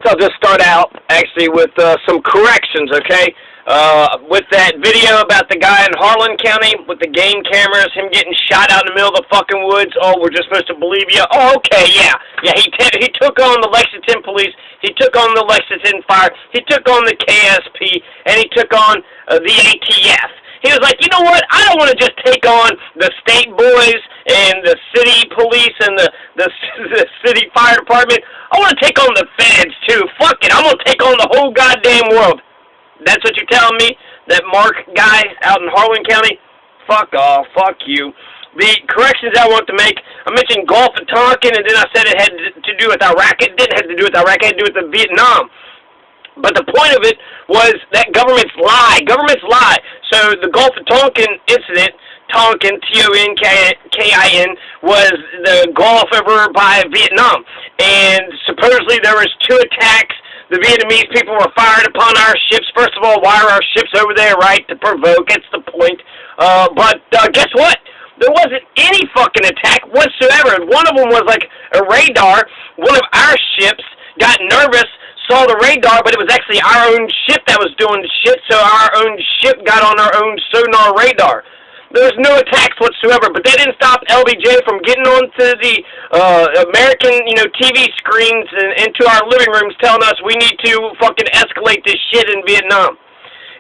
So I'll just start out, actually, with some corrections, okay? With that video about the guy in Harlan County with the game cameras, him getting shot out in the middle of the fucking woods. Oh, we're just supposed to believe you? Oh, okay, yeah. Yeah, he took on the Lexington police. He took on the Lexington fire. He took on the KSP, and he took on the ATF. He was like, you know what? I don't want to just take on the state boys and the city police and the city fire department. I want to take on the feds, too. Fuck it. I'm going to take on the whole goddamn world. That's what you're telling me? That Mark guy out in Harlan County? Fuck off. Fuck you. The corrections I want to make, I mentioned Gulf of Tonkin, and then I said it had to do with Iraq. It didn't have to do with Iraq. It had to do with the Vietnam. But the point of it was that governments lie. Governments lie. So the Gulf of Tonkin incident, Tonkin, T-O-N-K-I-N, was the Gulf over by Vietnam. And supposedly there was 2 attacks. The Vietnamese people were fired upon our ships. First of all, why are our ships over there, right? To provoke. That's the point. But guess what? There wasn't any fucking attack whatsoever. One of them was like a radar. One of our ships got nervous, saw the radar, but it was actually our own ship that was doing the shit, so our own ship got on our own sonar radar. There was no attacks whatsoever, but that didn't stop LBJ from getting onto the American, TV screens and into our living rooms telling us we need to fucking escalate this shit in Vietnam.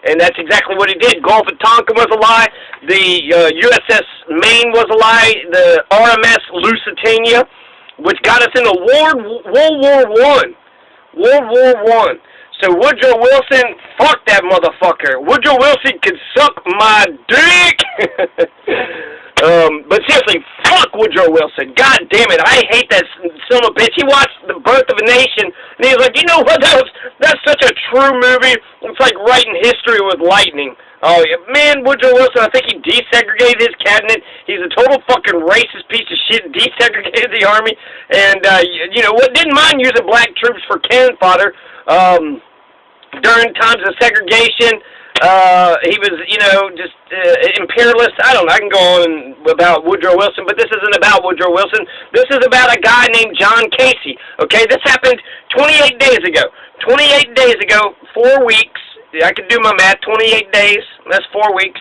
And that's exactly what he did. Gulf of Tonkin was a lie. The USS Maine was a lie. The RMS Lusitania, which got us into World War I. World War I. So Woodrow Wilson, fuck that motherfucker. Woodrow Wilson can suck my dick. But seriously, fuck Woodrow Wilson. God damn it, I hate that son of a bitch. He watched The Birth of a Nation, and he was like, you know what, that's such a true movie. It's like writing history with lightning. Oh, yeah. Man, Woodrow Wilson, I think he desegregated his cabinet. He's a total fucking racist piece of shit, desegregated the army, and, what, didn't mind using black troops for cannon fodder, during times of segregation. He was, just imperialist. I don't know. I can go on about Woodrow Wilson, but this isn't about Woodrow Wilson. This is about a guy named John Casey. Okay, this happened 28 days ago. 28 days ago, 4 weeks. I can do my math. 28 days. That's 4 weeks.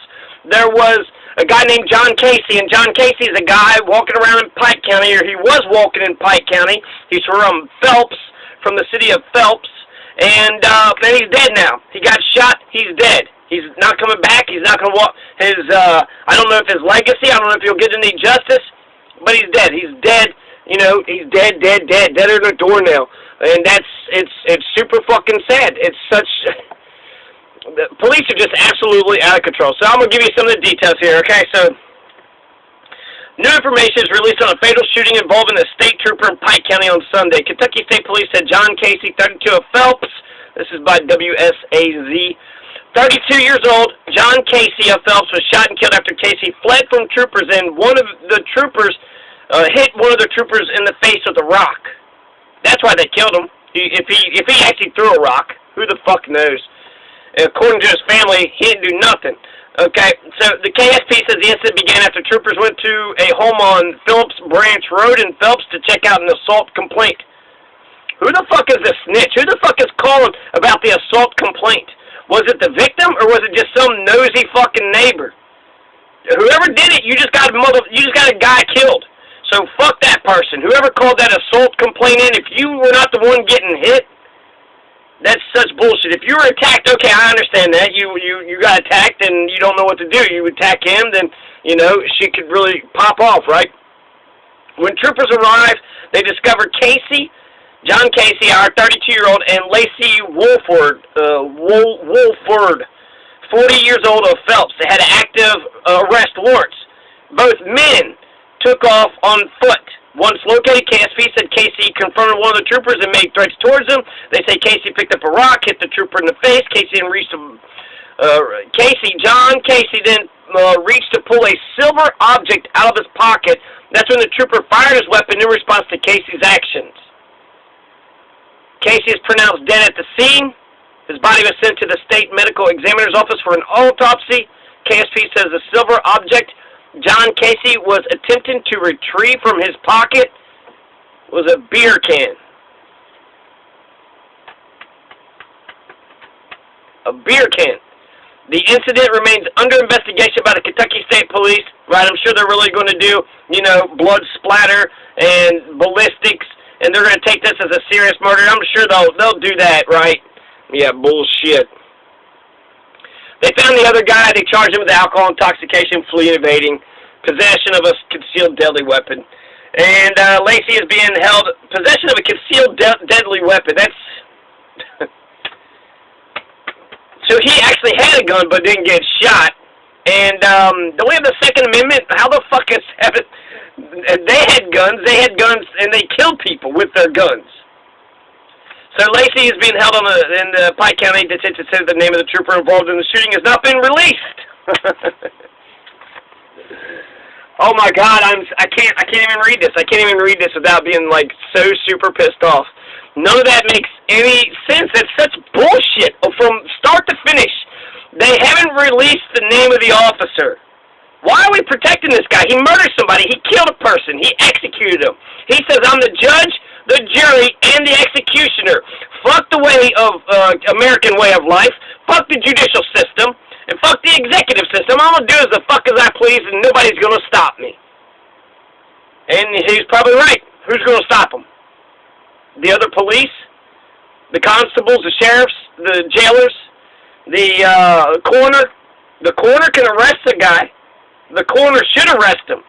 There was a guy named John Casey, and John Casey is a guy walking around in Pike County, or he was walking in Pike County. He's from Phelps, from the city of Phelps. And he's dead now. He got shot. He's dead. He's not coming back. He's not going to walk. I don't know if his legacy, I don't know if he'll get any justice, but he's dead. He's dead. He's dead, deader than a doornail. And it's super fucking sad. It's such, the police are just absolutely out of control. So I'm going to give you some of the details here, okay? So, new information is released on a fatal shooting involving a state trooper in Pike County on Sunday. Kentucky State Police said John Casey, 32 of Phelps, this is by WSAZ, 32 years old, John Casey of Phelps was shot and killed after Casey fled from troopers, and one of the troopers hit one of the troopers in the face with a rock. That's why they killed him. If he actually threw a rock, who the fuck knows? According to his family, he didn't do nothing. Okay, so the KSP says the incident began after troopers went to a home on Phillips Branch Road in Phelps to check out an assault complaint. Who the fuck is a snitch? Who the fuck is calling about the assault complaint? Was it the victim, or was it just some nosy fucking neighbor? Whoever did it, you just got a guy killed. So fuck that person. Whoever called that assault complaint in, if you were not the one getting hit, that's such bullshit. If you were attacked, okay, I understand that. You got attacked and you don't know what to do. You attack him, then, shit could really pop off, right? When troopers arrived, they discovered John Casey, our 32-year-old, and Lacey Wolford, 40 years old of Phelps. They had active arrest warrants. Both men took off on foot. Once located, KSP said Casey confronted one of the troopers and made threats towards him. They say Casey picked up a rock, hit the trooper in the face. John Casey then reached to pull a silver object out of his pocket. That's when the trooper fired his weapon in response to Casey's actions. Casey is pronounced dead at the scene. His body was sent to the state medical examiner's office for an autopsy. KSP says the silver object John Casey was attempting to retrieve from his pocket was a beer can. a beer can. The incident remains under investigation by the Kentucky State Police, right? I'm sure they're really going to do, blood splatter and ballistics, and they're going to take this as a serious murder. I'm sure they'll do that, right? Yeah, bullshit. They found the other guy. They charged him with alcohol intoxication, flee evading, possession of a concealed deadly weapon. And Lacey is being held possession of a concealed deadly weapon. That's... So he actually had a gun but didn't get shot. And don't we have the Second Amendment? How the fuck is that? They had guns, and they killed people with their guns. So Lacey is being held in the Pike County detention center. The name of the trooper involved in the shooting has not been released. Oh my God, I can't even read this. I can't even read this without being like so super pissed off. None of that makes any sense. It's such bullshit from start to finish. They haven't released the name of the officer. Why are we protecting this guy? He murdered somebody. He killed a person. He executed him. He says, I'm the judge, the jury, and the executioner. Fuck the way of American way of life. Fuck the judicial system. And fuck the executive system. All I'm going to do is the fuck as I please, and nobody's going to stop me. And he's probably right. Who's going to stop him? The other police, the constables, the sheriffs, the jailers, the coroner. The coroner can arrest the guy. The coroner should arrest him,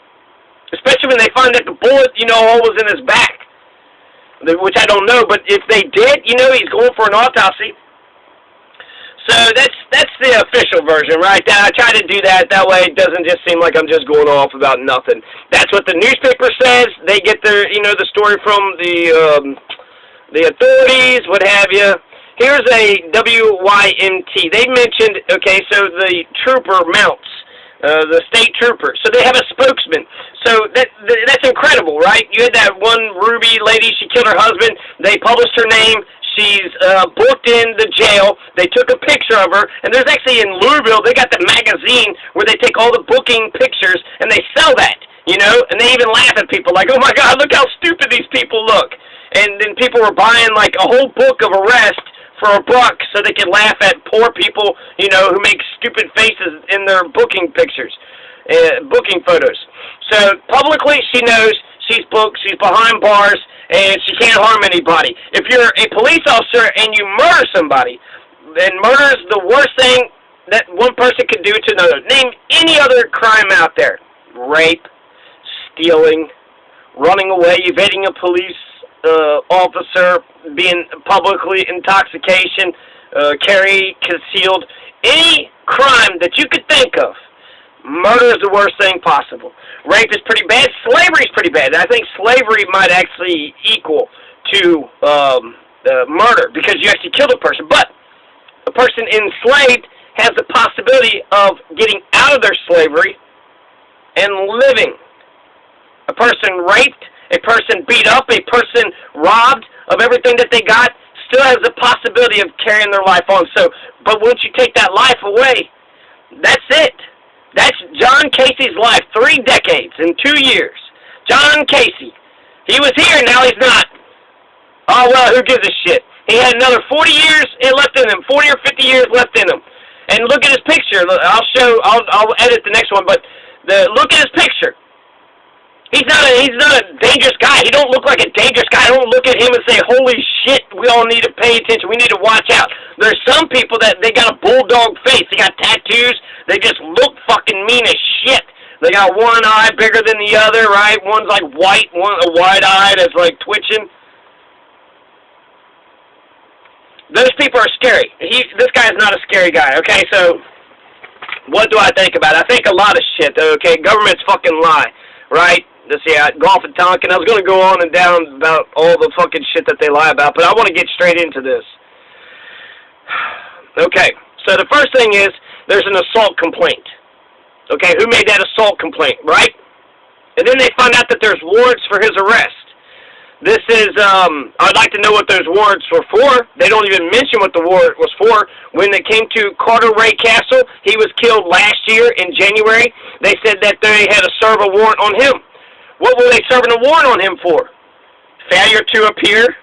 especially when they find that the bullet, all was in his back, which I don't know. But if they did, he's going for an autopsy. So that's the official version, right? I try to do that. That way it doesn't just seem like I'm just going off about nothing. That's what the newspaper says. They get their, the story from the authorities, what have you. Here's a WYMT. They mentioned, okay, so the trooper mounts, the state trooper. So they have a spokesman. So that's incredible, right? You had that one Ruby lady. She killed her husband. They published her name. She's booked in the jail. They took a picture of her. And there's actually in Louisville, they got the magazine where they take all the booking pictures and they sell that, and they even laugh at people like, oh my God, look how stupid these people look. And then people were buying like a whole book of arrest for $1 so they could laugh at poor people, who make stupid faces in their booking pictures, booking photos. So publicly she knows she's booked, she's behind bars, and she can't harm anybody. If you're a police officer and you murder somebody, then murder is the worst thing that one person could do to another. Name any other crime out there. Rape, stealing, running away, evading a police officer, being publicly intoxication, carry, concealed, any crime that you could think of. Murder is the worst thing possible. Rape is pretty bad. Slavery is pretty bad. I think slavery might actually equal to murder because you actually killed a person. But a person enslaved has the possibility of getting out of their slavery and living. A person raped, a person beat up, a person robbed of everything that they got still has the possibility of carrying their life on. So, but once you take that life away, that's it. That's John Casey's life, 3 decades in 2 years. John Casey. He was here, now he's not. Oh, well, who gives a shit? He had another 40 years left in him, 40 or 50 years left in him. And look at his picture. I'll edit the next one, but look at his picture. He's not a dangerous guy. He don't look like a dangerous guy. I don't look at him and say, holy shit, we all need to pay attention. We need to watch out. There's some people that they got a bulldog face. They got tattoos. They just look fucking mean as shit. They got one eye bigger than the other, right? One's like white, one a wide eye that's like twitching. Those people are scary. This guy is not a scary guy, okay? So, what do I think about it? I think a lot of shit, okay? Government's fucking lie, right? Let's see, golf and Tonkin. I was going to go on and down about all the fucking shit that they lie about, but I want to get straight into this. Okay, so the first thing is, there's an assault complaint. Okay, who made that assault complaint, right? And then they find out that there's warrants for his arrest. This is, I'd like to know what those warrants were for. They don't even mention what the warrant was for. When it came to Carter Ray Castle, he was killed last year in January. They said that they had to serve a warrant on him. What were they serving a warrant on him for? Failure to appear,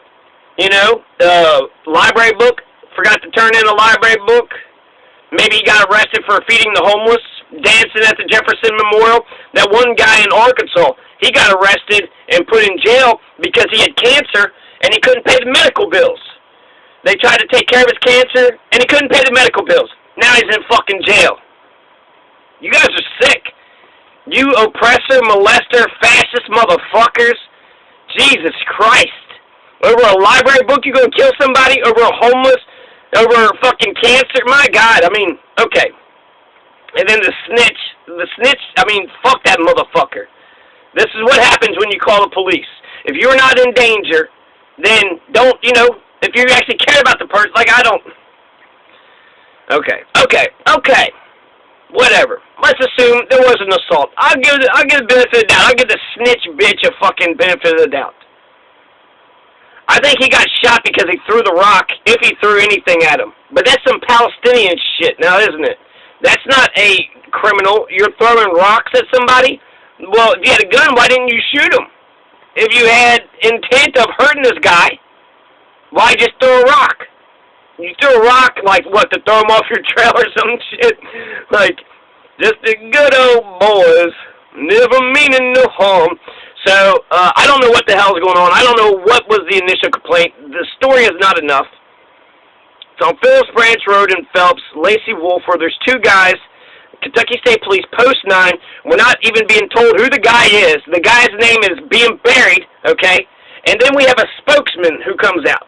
library book, forgot to turn in a library book, Maybe he got arrested for feeding the homeless, dancing at the Jefferson Memorial. That one guy in Arkansas, he got arrested and put in jail because he had cancer and he couldn't pay the medical bills. They tried to take care of his cancer and he couldn't pay the medical bills. Now he's in fucking jail. You guys are sick. You oppressor, molester, fascist motherfuckers. Jesus Christ. Over a library book, you gonna kill somebody? Over a homeless? Over fucking cancer? My God, I mean, okay. And then the snitch, I mean, fuck that motherfucker. This is what happens when you call the police. If you're not in danger, then don't, you know, if you actually care about the person, like I don't. Okay. Whatever. Let's assume there was an assault. I'll give the benefit of the doubt. I'll give the snitch bitch a fucking benefit of the doubt. I think he got shot because he threw the rock, if he threw anything at him. But that's some Palestinian shit now, isn't it? That's not a criminal. You're throwing rocks at somebody? Well, if you had a gun, why didn't you shoot him? If you had intent of hurting this guy, why just throw a rock? You threw a rock, like, what, to throw him off your trail or some shit? Like, just the good old boys, never meaning no harm. So, I don't know what the hell's going on. I don't know what was the initial complaint. The story is not enough. It's on Phillips Branch Road in Phelps, Lacey Wolfer. There's two guys, Kentucky State Police, Post 9. We're not even being told who the guy is. The guy's name is being buried, okay? And then we have a spokesman who comes out.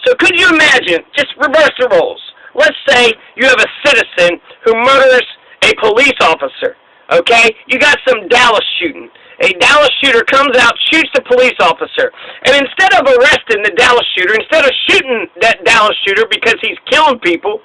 So could you imagine, just reverse the roles. Let's say you have a citizen who murders a police officer, okay? You got some Dallas shooting. A Dallas shooter comes out, shoots the police officer. And instead of arresting the Dallas shooter, instead of shooting that Dallas shooter because he's killing people,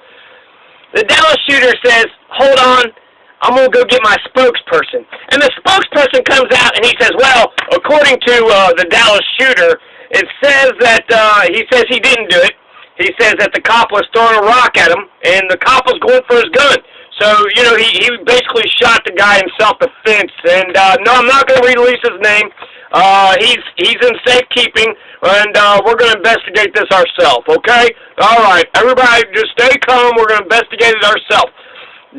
the Dallas shooter says, hold on, I'm going to go get my spokesperson. And the spokesperson comes out and he says, well, according to the Dallas shooter, it says that he says he didn't do it. He says that the cop was throwing a rock at him, and the cop was going for his gun. So, you know, he basically shot the guy in self-defense. And, no, I'm not going to release his name. He's in safekeeping, and we're going to investigate this ourselves, okay? All right, everybody just stay calm. We're going to investigate it ourselves.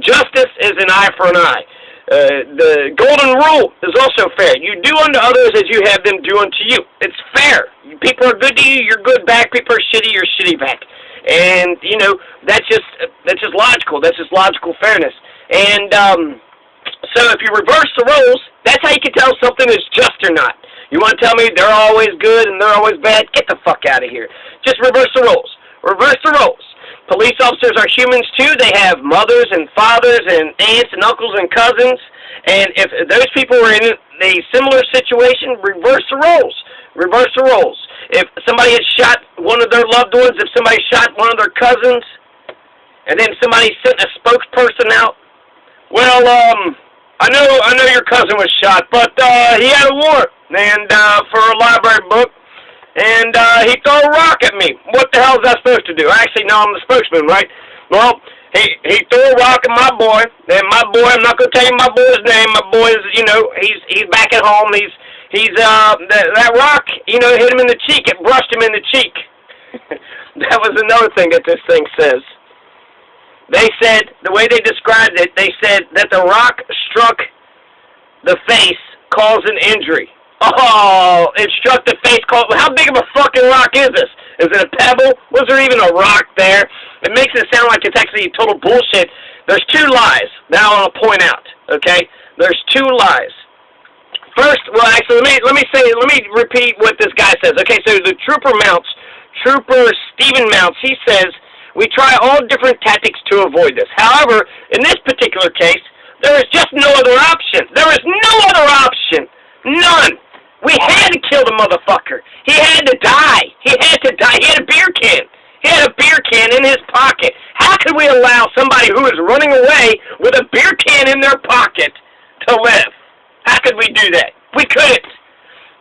Justice is an eye for an eye. The golden rule is also fair. You do unto others as you have them do unto you. It's fair. People are good to you, you're good back. People are shitty, you're shitty back. And, you know, that's just logical. That's just logical fairness. And so if you reverse the roles, that's how you can tell something is just or not. You want to tell me they're always good and they're always bad? Get the fuck out of here. Just reverse the roles. Reverse the roles. Police officers are humans too. They have mothers and fathers and aunts and uncles and cousins. And if those people were in a similar situation, reverse the roles. Reverse the roles. If somebody had shot one of their loved ones, if somebody shot one of their cousins, and then somebody sent a spokesperson out, well, I know your cousin was shot, but he had a warrant and for a library book. And he threw a rock at me. What the hell is that supposed to do? Actually, no, I'm the spokesman, right? Well, he threw a rock at my boy. And my boy, I'm not going to tell you my boy's name. My boy is, you know, he's back at home. That rock, you know, hit him in the cheek. It brushed him in the cheek. That was another thing that this thing says. They said, the way they described it, they said that the rock struck the face, caused an injury. Oh, it struck the face. How big of a fucking rock is this? Is it a pebble? Was there even a rock there? It makes it sound like it's actually total bullshit. There's two lies that I want to point out, okay? There's two lies. First, well, actually, let me repeat what this guy says. Okay, so the Trooper Stephen Mounts, he says, we try all different tactics to avoid this. However, in this particular case, there is just no other option. There is no other option. None. We had to kill the motherfucker. He had to die. He had to die. He had a beer can. He had a beer can in his pocket. How could we allow somebody who is running away with a beer can in their pocket to live? How could we do that? We couldn't.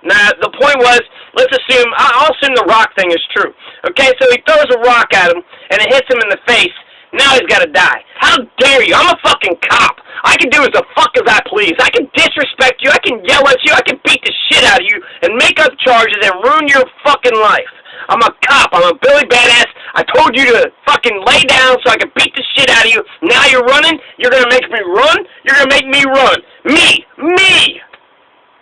Now, the point was, I'll assume the rock thing is true. Okay, so he throws a rock at him, and it hits him in the face. Now he's got to die. How dare you? I'm a fucking cop. I can do as the fuck as I please. I can disrespect you. I can yell at you. I can beat the shit out of you and make up charges and ruin your fucking life. I'm a cop. I'm a Billy Badass. I told you to fucking lay down so I could beat the shit out of you. Now you're running? You're going to make me run? You're going to make me run. Me!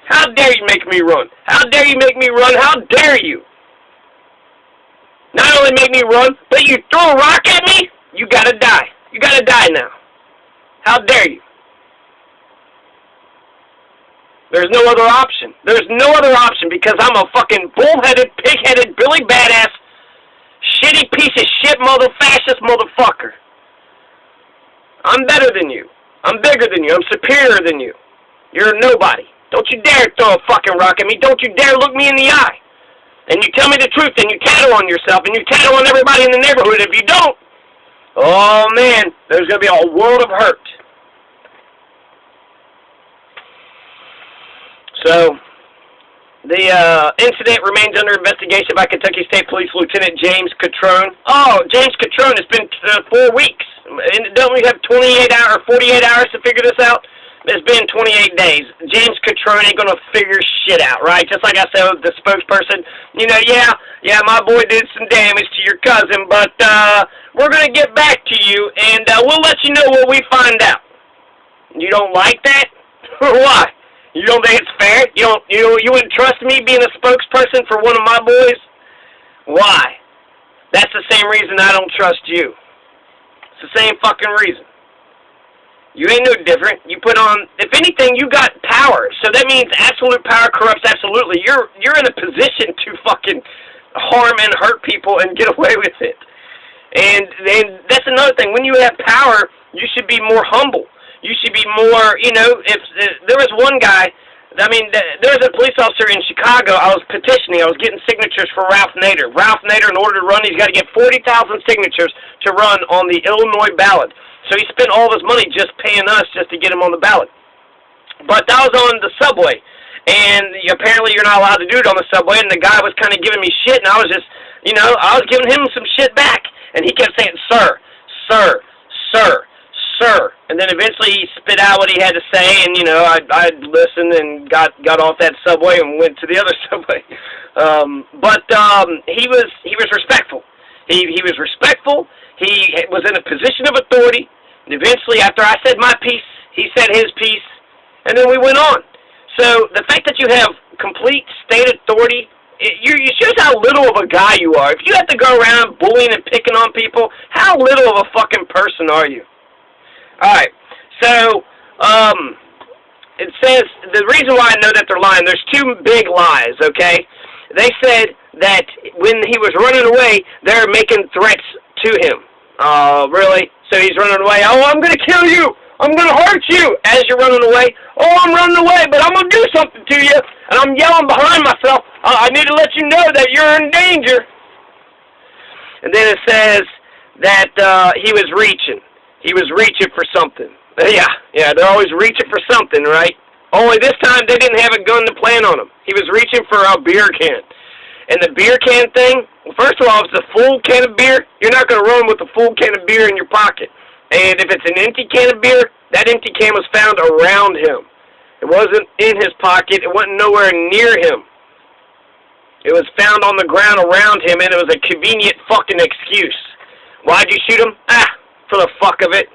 How dare you make me run? How dare you make me run? How dare you? Not only make me run, but you throw a rock at me? You gotta die. You gotta die now. How dare you? There's no other option. There's no other option because I'm a fucking bullheaded, pig-headed, Billy Badass, shitty piece of shit fascist motherfucker. I'm better than you. I'm bigger than you. I'm superior than you. You're a nobody. Don't you dare throw a fucking rock at me. Don't you dare look me in the eye. And you tell me the truth, and you tattle on yourself, and you tattle on everybody in the neighborhood. If you don't, oh man, there's going to be a world of hurt. So, the incident remains under investigation by Kentucky State Police Lieutenant James Catron. Oh, James Catron, it's been 4 weeks. Don't we have 28 hours or 48 hours to figure this out? It's been 28 days. James Catron ain't gonna figure shit out, right? Just like I said with the spokesperson, you know, yeah, my boy did some damage to your cousin, but we're gonna get back to you, and we'll let you know what we find out. You don't like that? Why? You don't think it's fair? You wouldn't trust me being a spokesperson for one of my boys? Why? That's the same reason I don't trust you. It's the same fucking reason. You ain't no different. You put on, if anything, you got power. So that means absolute power corrupts absolutely. You're in a position to fucking harm and hurt people and get away with it. And that's another thing. When you have power, you should be more humble. You should be more, you know, if there was one guy, I mean, there was a police officer in Chicago. I was petitioning. I was getting signatures for Ralph Nader. Ralph Nader, in order to run, he's got to get 40,000 signatures to run on the Illinois ballot. So he spent all his money just paying us just to get him on the ballot. But that was on the subway. And apparently you're not allowed to do it on the subway. And the guy was kind of giving me shit. And I was just, you know, I was giving him some shit back. And he kept saying, sir, sir, sir, sir. And then eventually he spit out what he had to say. And, you know, I listened and got off that subway and went to the other subway. But he was respectful. He was respectful. He was in a position of authority. And eventually, after I said my piece, he said his piece, and then we went on. So the fact that you have complete state authority, it shows how little of a guy you are. If you have to go around bullying and picking on people, how little of a fucking person are you? All right. So it says the reason why I know that they're lying. There's two big lies. Okay, they said that when he was running away, they're making threats to him. Really? So he's running away. Oh, I'm going to kill you. I'm going to hurt you as you're running away. Oh, I'm running away, but I'm going to do something to you. And I'm yelling behind myself. I need to let you know that you're in danger. And then it says that he was reaching. He was reaching for something. Yeah, they're always reaching for something, right? Only this time they didn't have a gun to plant on him. He was reaching for a beer can. And the beer can thing, well, first of all, if it's a full can of beer, you're not going to run with a full can of beer in your pocket. And if it's an empty can of beer, that empty can was found around him. It wasn't in his pocket. It wasn't nowhere near him. It was found on the ground around him, and it was a convenient fucking excuse. Why'd you shoot him? For the fuck of it.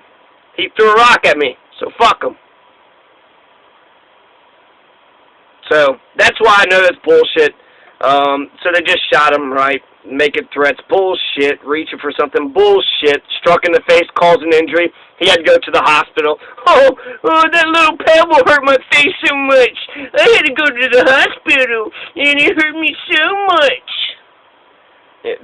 He threw a rock at me, so fuck him. So that's why I know that's bullshit. So they just shot him, right? Making threats. Bullshit. Reaching for something. Bullshit. Struck in the face, caused an injury. He had to go to the hospital. Oh, that little pebble hurt my face so much. I had to go to the hospital, and it hurt me so much.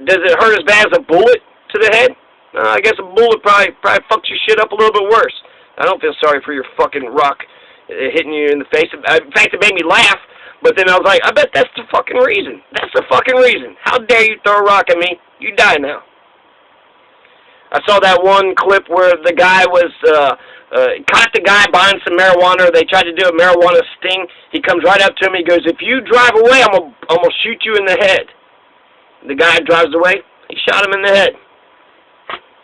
Does it hurt as bad as a bullet to the head? I guess a bullet probably fucks your shit up a little bit worse. I don't feel sorry for your fucking rock hitting you in the face. In fact, it made me laugh. But then I was like, I bet that's the fucking reason. That's the fucking reason. How dare you throw a rock at me? You die now. I saw that one clip where the guy was, caught the guy buying some marijuana. They tried to do a marijuana sting. He comes right up to him. He goes, if you drive away, I'm gonna shoot you in the head. The guy drives away. He shot him in the head.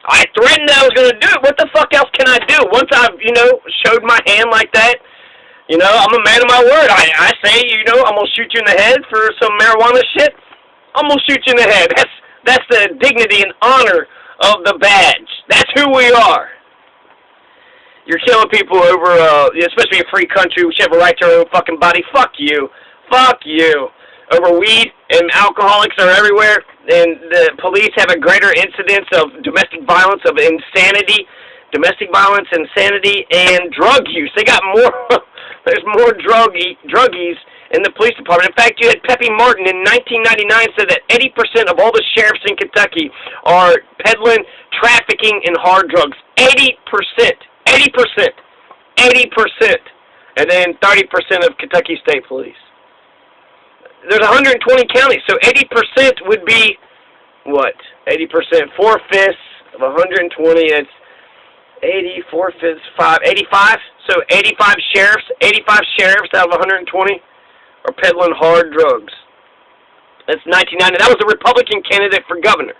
I threatened that I was going to do it. What the fuck else can I do? Once I've, you know, showed my hand like that, you know, I'm a man of my word. I say, you know, I'm going to shoot you in the head for some marijuana shit. I'm going to shoot you in the head. That's the dignity and honor of the badge. That's who we are. You're killing people over, especially a free country. We should have a right to our own fucking body. Fuck you. Fuck you. Over weed, and alcoholics are everywhere, and the police have a greater incidence of domestic violence, of insanity, and drug use. They got more, there's more druggies in the police department. In fact, you had Pepe Martin in 1999 said that 80% of all the sheriffs in Kentucky are peddling, trafficking, and hard drugs. 80%. 80%. 80%. And then 30% of Kentucky State Police. There's 120 counties, so 80% would be, what? 80%, 4/5 of 120, it's 80, 4/5, 85. So 85 sheriffs out of 120 are peddling hard drugs. That's 1990. That was a Republican candidate for governor.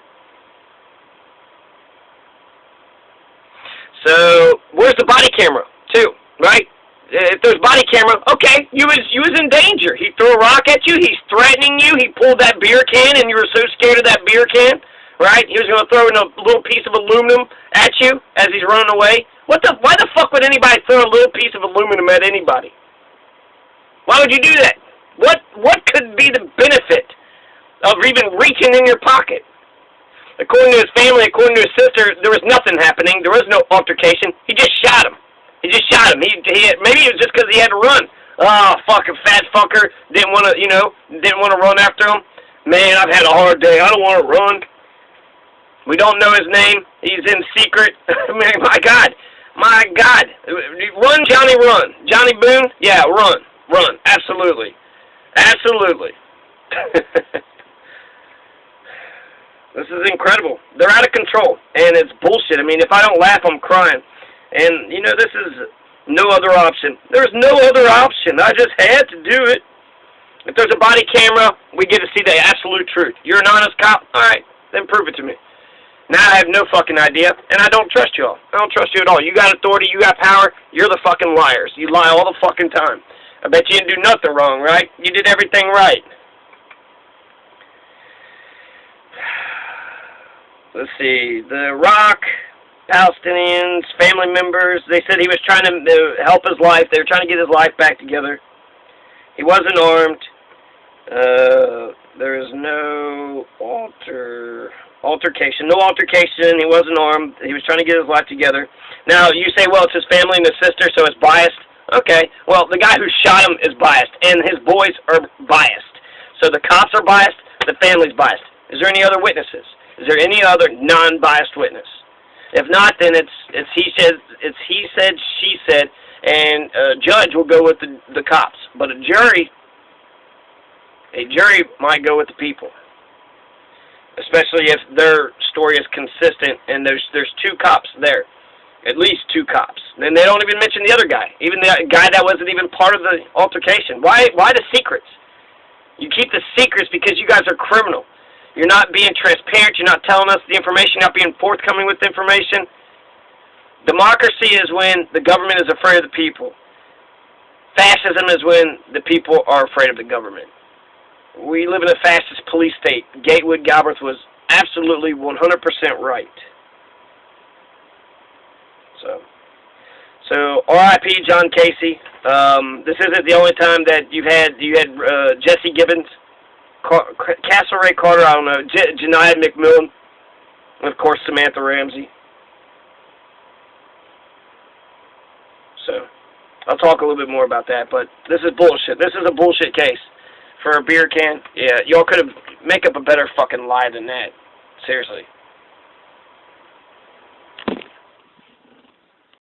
So where's the body camera, too, right? If there's body camera, okay, you was in danger. He threw a rock at you. He's threatening you. He pulled that beer can, and you were so scared of that beer can, right? He was going to throw in a little piece of aluminum at you as he's running away. Why the fuck would anybody throw a little piece of aluminum at anybody? Why would you do that? What could be the benefit of even reaching in your pocket? According to his family, according to his sister, there was nothing happening. There was no altercation. He just shot him. He just shot him. Maybe it was just because he had to run. Oh, fucking fat fucker. Didn't want to run after him. Man, I've had a hard day. I don't want to run. We don't know his name. He's in secret. Man, my God. My God. Run, Johnny, run. Johnny Boone? Yeah, run. Run. Absolutely. Absolutely. This is incredible. They're out of control, and it's bullshit. I mean, if I don't laugh, I'm crying. And, you know, this is no other option. There's no other option. I just had to do it. If there's a body camera, we get to see the absolute truth. You're an honest cop? All right, then prove it to me. Now I have no fucking idea, and I don't trust you all. I don't trust you at all. You got authority, you got power, you're the fucking liars. You lie all the fucking time. I bet you didn't do nothing wrong, right? You did everything right. Let's see. The Rock, Palestinians, family members, they said he was trying to help his life. They were trying to get his life back together. He wasn't armed. There is no altercation. No altercation. He wasn't armed. He was trying to get his life together. Now, you say, well, it's his family and his sister, so it's biased. Okay. Well, the guy who shot him is biased, and his boys are biased. So the cops are biased, the family's biased. Is there any other witnesses? Is there any other non-biased witness? If not, then it's he said, she said, and a judge will go with the cops. But a jury might go with the people, especially if their story is consistent and there's two cops there, at least two cops. Then they don't even mention the other guy, even the guy that wasn't even part of the altercation. Why the secrets? You keep the secrets because you guys are criminal. You're not being transparent. You're not telling us the information. You're not being forthcoming with the information. Democracy is when the government is afraid of the people. Fascism is when the people are afraid of the government. We live in a fascist police state. Gatewood Galbraith was absolutely 100% right. So R.I.P. John Casey. This isn't the only time that you had Jesse Gibbons, Castlereagh Carter, I don't know, Janiah McMillan, and of course Samantha Ramsey. So I'll talk a little bit more about that, but this is bullshit. This is a bullshit case. For a beer can, yeah, y'all could have make up a better fucking lie than that. Seriously.